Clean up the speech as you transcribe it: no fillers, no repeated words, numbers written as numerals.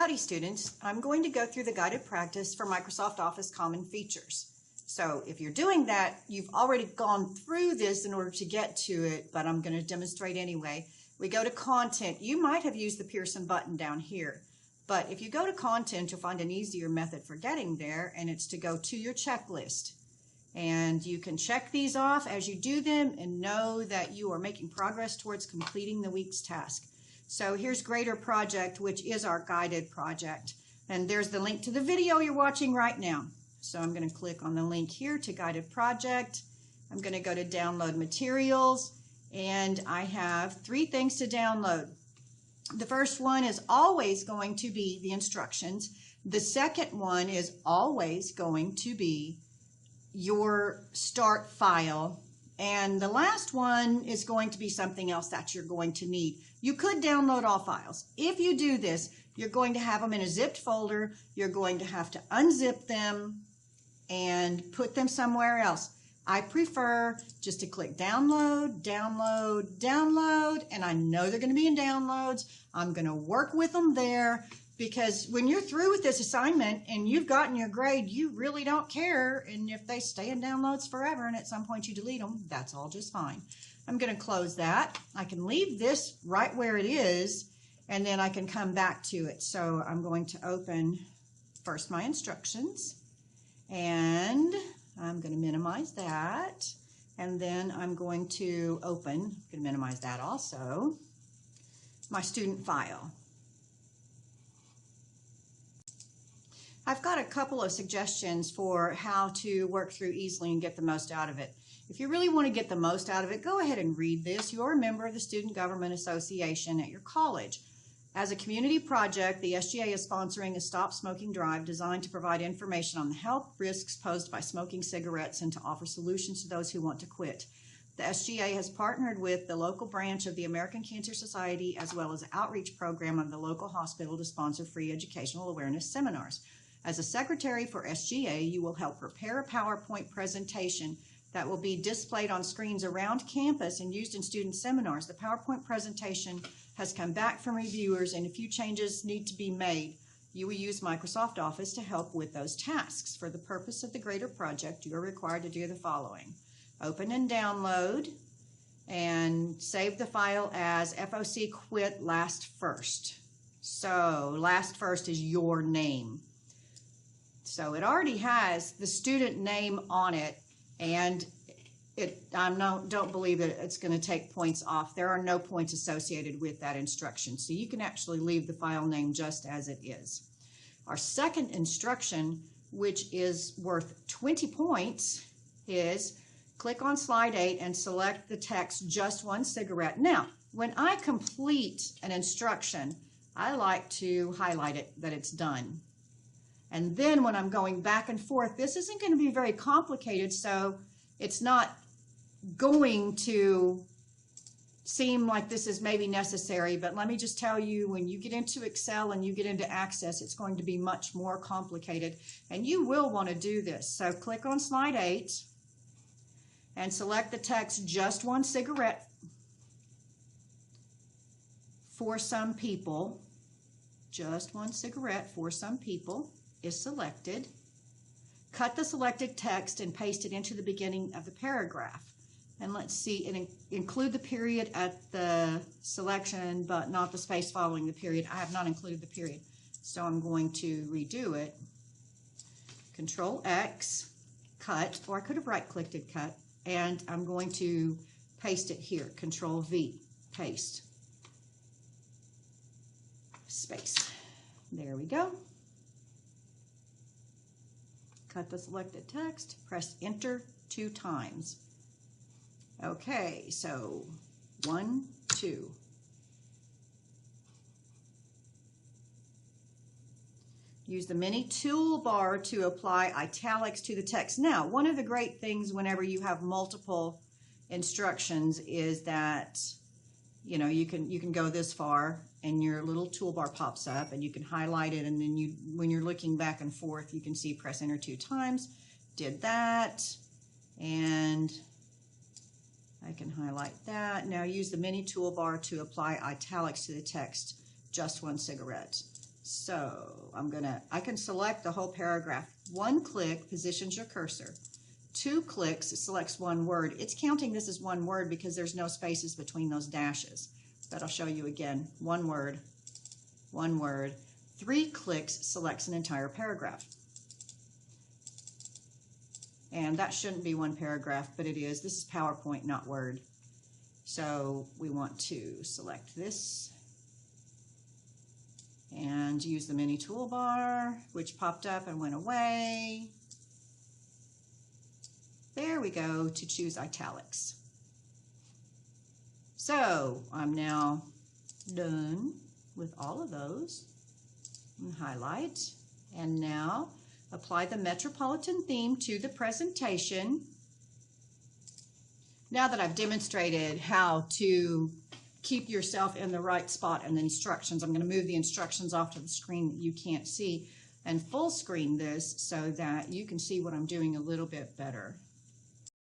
Howdy students, I'm going to go through the guided practice for Microsoft Office Common Features. So if you're doing that, you've already gone through this in order to get to it, but I'm going to demonstrate anyway. We go to Content. You might have used the Pearson button down here, but if you go to Content, you'll find an easier method for getting there, and it's to go to your checklist. And you can check these off as you do them and know that you are making progress towards completing the week's task. So here's Grader Project, which is our guided project. And there's the link to the video you're watching right now. So I'm going to click on the link here to Guided Project. I'm going to go to Download Materials, and I have 3 things to download. The first one is always going to be the instructions. The second one is always going to be your start file. And the last one is going to be something else that you're going to need. You could download all files. If you do this, you're going to have them in a zipped folder. You're going to have to unzip them and put them somewhere else. I prefer just to click download, download, download, and I know they're going to be in downloads. I'm going to work with them there, because when you're through with this assignment and you've gotten your grade, you really don't care. And if they stay in downloads forever and at some point you delete them, that's all just fine. I'm going to close that. I can leave this right where it is, and then I can come back to it. So I'm going to open first my instructions, and I'm going to minimize that. And then I'm going to open, I'm going to minimize that also, my student file. I've got a couple of suggestions for how to work through easily and get the most out of it. If you really want to get the most out of it, go ahead and read this. You're a member of the Student Government Association at your college. As a community project, the SGA is sponsoring a Stop Smoking Drive designed to provide information on the health risks posed by smoking cigarettes and to offer solutions to those who want to quit. The SGA has partnered with the local branch of the American Cancer Society as well as an outreach program of the local hospital to sponsor free educational awareness seminars. As a secretary for SGA, you will help prepare a PowerPoint presentation that will be displayed on screens around campus and used in student seminars. The PowerPoint presentation has come back from reviewers, and a few changes need to be made. You will use Microsoft Office to help with those tasks. For the purpose of the Grader Project, you are required to do the following. Open and download, and save the file as FOC quit last first. So last first is your name. So it already has the student name on it, and don't believe that it's going to take points off. There are no points associated with that instruction, so you can actually leave the file name just as it is. Our second instruction, which is worth 20 points, is click on slide 8 and select the text "just one cigarette." Now, when I complete an instruction, I like to highlight it that it's done. And then when I'm going back and forth, this isn't going to be very complicated, so it's not going to seem like this is maybe necessary. But let me just tell you, when you get into Excel and you get into Access, it's going to be much more complicated, and you will want to do this. So click on slide 8 and select the text "just one cigarette" for some people. Just one cigarette for some people is selected. Cut the selected text and paste it into the beginning of the paragraph. And let's see, and include the period at the selection, but not the space following the period. I have not included the period, so I'm going to redo it. Control X, cut, or I could have right-clicked it, cut, and I'm going to paste it here. Control V, paste, space. There we go. Cut the selected text, press enter 2 times. Okay, so 1, 2. Use the mini toolbar to apply italics to the text. Now, one of the great things whenever you have multiple instructions is that you can go this far and your little toolbar pops up and you can highlight it, and then when you're looking back and forth, you can see press enter 2 times. Did that, and I can highlight that. Now use the mini toolbar to apply italics to the text, "just one cigarette." So I can select the whole paragraph. 1 click positions your cursor. 2 clicks selects one word. It's counting this as one word because there's no spaces between those dashes. But I'll show you again. 1 word, 1 word. 3 clicks selects an entire paragraph. And that shouldn't be one paragraph, but it is. This is PowerPoint, not Word. So we want to select this and use the mini toolbar, which popped up and went away. There we go, to choose italics. So I'm now done with all of those. And highlight, and now apply the Metropolitan theme to the presentation. Now that I've demonstrated how to keep yourself in the right spot in the instructions, I'm going to move the instructions off to the screen that you can't see and full screen this so that you can see what I'm doing a little bit better.